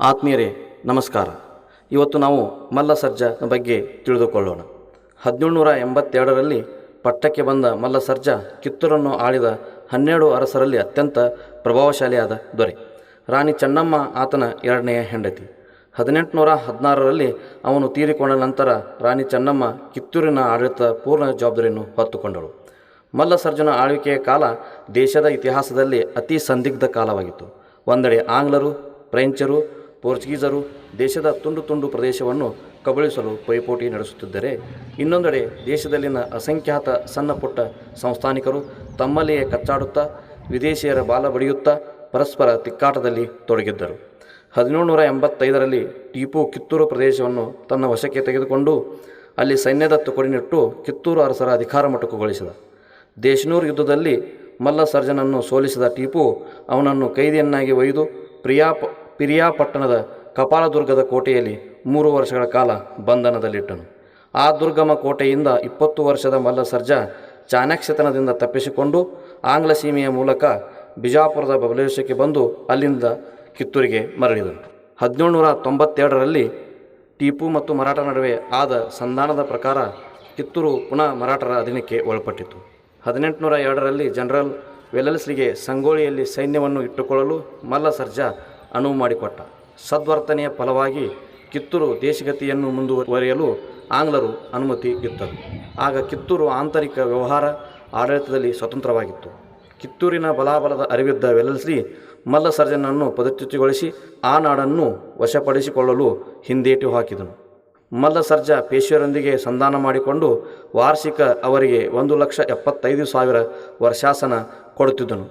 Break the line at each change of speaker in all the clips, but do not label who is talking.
ಆತ್ಮೀಯರೇ ನಮಸ್ಕಾರ. ಇವತ್ತು ನಾವು ಮಲ್ಲಸರ್ಜ ಬಗ್ಗೆ ತಿಳಿದುಕೊಳ್ಳೋಣ. 1782ರಲ್ಲಿ ಪಟ್ಟಕ್ಕೆ ಬಂದ ಮಲ್ಲಸರ್ಜ ಕಿತ್ತೂರನ್ನು ಆಳಿದ 12 ಅರಸರಲ್ಲಿ ಅತ್ಯಂತ ಪ್ರಭಾವಶಾಲಿಯಾದ ದೊರೆ. ರಾಣಿ ಚೆನ್ನಮ್ಮ ಆತನ ಎರಡನೆಯ ಹೆಂಡತಿ. 1816ರಲ್ಲಿ ಅವನು ತೀರಿಕೊಂಡ ನಂತರ ರಾಣಿ ಚೆನ್ನಮ್ಮ ಕಿತ್ತೂರಿನ ಆಡಳಿತದ ಪೂರ್ಣ ಜವಾಬ್ದಾರಿಯನ್ನು ಹೊತ್ತುಕೊಂಡಳು. ಮಲ್ಲಸರ್ಜನ ಆಳ್ವಿಕೆಯ ಕಾಲ ದೇಶದ ಇತಿಹಾಸದಲ್ಲಿ ಅತಿ ಸಂದಿಗ್ಧ ಕಾಲವಾಗಿತ್ತು. ಒಂದೆಡೆ ಆಂಗ್ಲರು, ಫ್ರೆಂಚರು, ಪೋರ್ಚುಗೀಸರು ದೇಶದ ತುಂಡು ತುಂಡು ಪ್ರದೇಶವನ್ನು ಕಬಳಿಸಲು ಪೈಪೋಟಿ ನಡೆಸುತ್ತಿದ್ದರೆ, ಇನ್ನೊಂದೆಡೆ ದೇಶದಲ್ಲಿನ ಅಸಂಖ್ಯಾತ ಸಣ್ಣ ಪುಟ್ಟ ಸಂಸ್ಥಾನಿಕರು ತಮ್ಮಲ್ಲಿಯೇ ಕಚ್ಚಾಡುತ್ತಾ ವಿದೇಶಿಯರ ಬಾಲ ಬಡಿಯುತ್ತಾ ಪರಸ್ಪರ ತಿಕ್ಕಾಟದಲ್ಲಿ ತೊಡಗಿದ್ದರು. 1785ರಲ್ಲಿ ಟಿಪ್ಪು ಕಿತ್ತೂರು ಪ್ರದೇಶವನ್ನು ತನ್ನ ವಶಕ್ಕೆ ತೆಗೆದುಕೊಂಡು ಅಲ್ಲಿ ಸೈನ್ಯದ ತುಕಡಿನಿಟ್ಟು ಕಿತ್ತೂರು ಅರಸರ ಅಧಿಕಾರ ಮೊಟಕುಗೊಳಿಸಿದ. ದೇಶನೂರು ಯುದ್ಧದಲ್ಲಿ ಮಲ್ಲಸರ್ಜನನ್ನು ಸೋಲಿಸಿದ ಟಿಪ್ಪು ಅವನನ್ನು ಕೈದಿಯನ್ನಾಗಿ ಒಯ್ದು ಪಿರಿಯಾಪಟ್ಟಣದ ಕಪಾಲದುರ್ಗದ ಕೋಟೆಯಲ್ಲಿ 3 ವರ್ಷಗಳ ಕಾಲ ಬಂಧನದಲ್ಲಿಟ್ಟನು. ಆ ದುರ್ಗಮ ಕೋಟೆಯಿಂದ 20 ವರ್ಷದ ಮಲ್ಲಸರ್ಜ ಚಾಣಾಕ್ಷತನದಿಂದ ತಪ್ಪಿಸಿಕೊಂಡು ಆಂಗ್ಲ ಸೀಮೆಯ ಮೂಲಕ ಬಿಜಾಪುರದ ಬಬಲೇಶ್ವರಕ್ಕೆ ಬಂದು ಅಲ್ಲಿಂದ ಕಿತ್ತೂರಿಗೆ ಮರಳಿದನು. 1792ರಲ್ಲಿ ಟಿಪ್ಪು ಮತ್ತು ಮರಾಠ ನಡುವೆ ಆದ ಸಂಧಾನದ ಪ್ರಕಾರ ಕಿತ್ತೂರು ಪುನಃ ಮರಾಠರ ಅಧೀನಕ್ಕೆ ಒಳಪಟ್ಟಿತು. 1802ರಲ್ಲಿ ಜನರಲ್ ವೆಲ್ಲೆಸ್ಲಿಗೆ ಸಂಗೊಳ್ಳಿಯಲ್ಲಿ ಸೈನ್ಯವನ್ನು ಇಟ್ಟುಕೊಳ್ಳಲು ಮಲ್ಲಸರ್ಜ ಅನುವು ಮಾಡಿಕೊಟ್ಟ. ಸದ್ವರ್ತನೆಯ ಫಲವಾಗಿ ಕಿತ್ತೂರು ದೇಶಗತಿಯನ್ನು ಮುಂದುವರಿಯಲು ಆಂಗ್ಲರು ಅನುಮತಿ ಇತ್ತರು. ಆಗ ಕಿತ್ತೂರು ಆಂತರಿಕ ವ್ಯವಹಾರ ಆಡಳಿತದಲ್ಲಿ ಸ್ವತಂತ್ರವಾಗಿತ್ತು. ಕಿತ್ತೂರಿನ ಬಲಾಬಲದ ಅರಿವಿದ್ದ ವೆಲ್ಲೆಸ್ಲಿ ಮಲ್ಲಸರ್ಜನನ್ನು ಪದಚ್ಯುತಿಗೊಳಿಸಿ ಆ ನಾಡನ್ನು ವಶಪಡಿಸಿಕೊಳ್ಳಲು ಹಿಂದೇಟು ಹಾಕಿದನು. ಮಲ್ಲಸರ್ಜ ಪೇಶ್ವೆಯರೊಂದಿಗೆ ಸಂಧಾನ ಮಾಡಿಕೊಂಡು ವಾರ್ಷಿಕ ಅವರಿಗೆ 1,75,000 ವರ್ಷಾಸನ ಕೊಡುತ್ತಿದ್ದನು.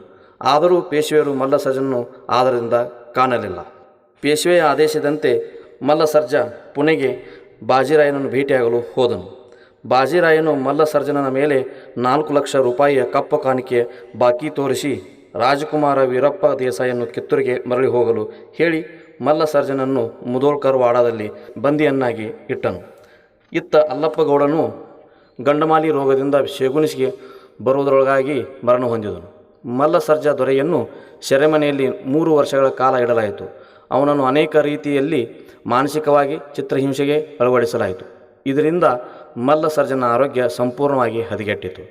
ಆದರೂ ಪೇಶ್ವೆಯರು ಮಲ್ಲಸರ್ಜನನ್ನು ಆದರದಿಂದ ಕಾಣಲಿಲ್ಲ. ಪೇಶ್ವೆಯ ಆದೇಶದಂತೆ ಮಲ್ಲಸರ್ಜ ಪುಣೆಗೆ ಬಾಜಿರಾಯನನ್ನು ಭೇಟಿಯಾಗಲು ಹೋದನು. ಬಾಜಿರಾಯನು ಮಲ್ಲಸರ್ಜನನ ಮೇಲೆ 4 ಲಕ್ಷ ರೂಪಾಯಿಯ ಕಪ್ಪ ಕಾಣಿಕೆ ಬಾಕಿ ತೋರಿಸಿ ರಾಜಕುಮಾರ ವೀರಪ್ಪ ದೇಸಾಯಿಯನ್ನು ಕಿತ್ತೂರಿಗೆ ಮರಳಿ ಹೋಗಲು ಹೇಳಿ ಮಲ್ಲಸರ್ಜನನ್ನು ಮುಧೋಳ್ಕರ್ ವಾಡಾದಲ್ಲಿ ಬಂದಿಯನ್ನಾಗಿ ಇಟ್ಟನು. ಇತ್ತ ಅಲ್ಲಪ್ಪಗೌಡನು ಗಂಡಮಾಲಿ ರೋಗದಿಂದ ಶೇಗುಣಿಸಿಗೆ ಬರುವುದರೊಳಗಾಗಿ ಮರಣ ಹೊಂದಿದನು. ಮಲ್ಲಸರ್ಜ ದೊರೆಯನ್ನು ಸೆರೆಮನೆಯಲ್ಲಿ 3 ವರ್ಷಗಳ ಕಾಲ ಇಡಲಾಯಿತು. ಅವನನ್ನು ಅನೇಕ ರೀತಿಯಲ್ಲಿ ಮಾನಸಿಕವಾಗಿ ಚಿತ್ರಹಿಂಸೆಗೆ ಅಳವಡಿಸಲಾಯಿತು. ಇದರಿಂದ ಮಲ್ಲಸರ್ಜನ ಆರೋಗ್ಯ ಸಂಪೂರ್ಣವಾಗಿ ಹದಗೆಟ್ಟಿತು.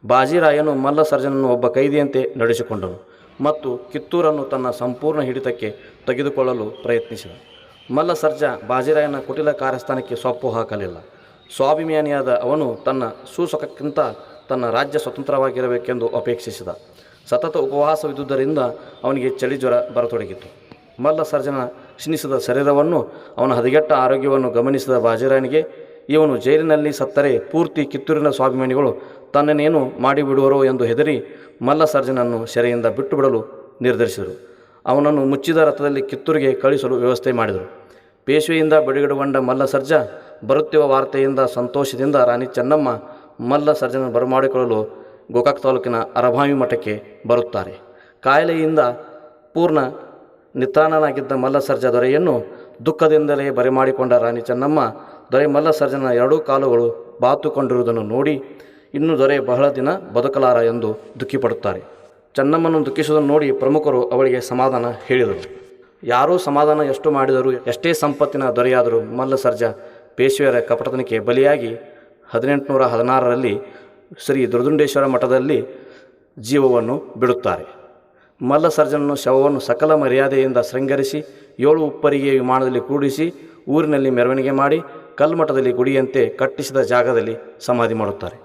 ಬಾಜಿರಾಯನು ಮಲ್ಲಸರ್ಜನನ್ನು ಒಬ್ಬ ಕೈದಿಯಂತೆ ನಡೆಸಿಕೊಂಡನು ಮತ್ತು ಕಿತ್ತೂರನ್ನು ತನ್ನ ಸಂಪೂರ್ಣ ಹಿಡಿತಕ್ಕೆ ತೆಗೆದುಕೊಳ್ಳಲು ಪ್ರಯತ್ನಿಸಿದ. ಮಲ್ಲಸರ್ಜ ಬಾಜಿರಾಯನ ಕುಟಿಲ ಕಾರ್ಯಸ್ಥಾನಕ್ಕೆ ಸೊಪ್ಪು ಹಾಕಲಿಲ್ಲ. ಸ್ವಾಭಿಮಾನಿಯಾದ ಅವನು ತನ್ನ ಸುಸುಖಕ್ಕಿಂತ ತನ್ನ ರಾಜ್ಯ ಸ್ವತಂತ್ರವಾಗಿರಬೇಕೆಂದು ಅಪೇಕ್ಷಿಸಿದ. ಸತತ ಉಪವಾಸವಿದ್ದುದರಿಂದ ಅವನಿಗೆ ಚಳಿ ಜ್ವರ ಬರತೊಡಗಿತು. ಮಲ್ಲಸರ್ಜನ ಕ್ಷೀಣಿಸಿದ ಶರೀರವನ್ನು ಅವನ ಹದಗೆಟ್ಟ ಆರೋಗ್ಯವನ್ನು ಗಮನಿಸಿದ ಬಾಜಿರಾಯನಿಗೆ ಇವನು ಜೈಲಿನಲ್ಲಿ ಸತ್ತರೆ ಪೂರ್ತಿ ಕಿತ್ತೂರಿನ ಸ್ವಾಭಿಮಾನಿಗಳು ತನ್ನನ್ನೇನು ಮಾಡಿಬಿಡುವರೋ ಎಂದು ಹೆದರಿ ಮಲ್ಲಸರ್ಜನನ್ನು ಸೆರೆಯಿಂದ ಬಿಟ್ಟು ಬಿಡಲು ನಿರ್ಧರಿಸಿದರು. ಅವನನ್ನು ಮುಚ್ಚಿದ ರಥದಲ್ಲಿ ಕಿತ್ತೂರಿಗೆ ಕಳಿಸಲು ವ್ಯವಸ್ಥೆ ಮಾಡಿದರು. ಪೇಶ್ವೆಯಿಂದ ಬಿಡುಗಡೆಗೊಂಡ ಮಲ್ಲಸರ್ಜ ಬರುತ್ತಿರುವ ವಾರ್ತೆಯಿಂದ ಸಂತೋಷದಿಂದ ರಾಣಿ ಚೆನ್ನಮ್ಮ ಮಲ್ಲಸರ್ಜನ ಬರಮಾಡಿಕೊಳ್ಳಲು ಗೋಕಾಕ್ ತಾಲೂಕಿನ ಅರಭಾವಿ ಮಠಕ್ಕೆ ಬರುತ್ತಾರೆ. ಕಾಯಿಲೆಯಿಂದ ಪೂರ್ಣ ನಿತ್ರಾಣನಾಗಿದ್ದ ಮಲ್ಲಸರ್ಜ ದೊರೆಯನ್ನು ದುಃಖದಿಂದಲೇ ಬರಮಾಡಿಕೊಂಡ ರಾಣಿ ಚೆನ್ನಮ್ಮ ದೊರೆ ಮಲ್ಲಸರ್ಜನ 2 ಕಾಲುಗಳು ಬಾತುಕೊಂಡಿರುವುದನ್ನು ನೋಡಿ ಇನ್ನು ದೊರೆ ಬಹಳ ದಿನ ಬದುಕಲಾರ ಎಂದು ದುಃಖಿಪಡುತ್ತಾರೆ. ಚೆನ್ನಮ್ಮನ್ನು ದುಃಖಿಸುವುದನ್ನು ನೋಡಿ ಪ್ರಮುಖರು ಅವಳಿಗೆ ಸಮಾಧಾನ ಹೇಳಿದರು. ಯಾರೂ ಸಮಾಧಾನ ಎಷ್ಟು ಮಾಡಿದರೂ ಎಷ್ಟೇ ಸಂಪತ್ತಿನ ದೊರೆಯಾದರೂ ಮಲ್ಲಸರ್ಜ ಪೇಶ್ವೆಯರ ಕಪಟತನಕ್ಕೆ ಬಲಿಯಾಗಿ 1816ರಲ್ಲಿ ಶ್ರೀ ದುರ್ದುಂಡೇಶ್ವರ ಮಠದಲ್ಲಿ ಜೀವವನ್ನು ಬಿಡುತ್ತಾರೆ. ಮಲ್ಲಸರ್ಜನನ್ನು ಶವವನ್ನು ಸಕಲ ಮರ್ಯಾದೆಯಿಂದ ಶೃಂಗರಿಸಿ 7 ಉಪ್ಪರಿಗೆ ವಿಮಾನದಲ್ಲಿ ಕೂಡಿಸಿ ಊರಿನಲ್ಲಿ ಮೆರವಣಿಗೆ ಮಾಡಿ ಕಲ್ಮಠದಲ್ಲಿ ಗುಡಿಯಂತೆ ಕಟ್ಟಿಸಿದ ಜಾಗದಲ್ಲಿ ಸಮಾಧಿ ಮಾಡುತ್ತಾರೆ.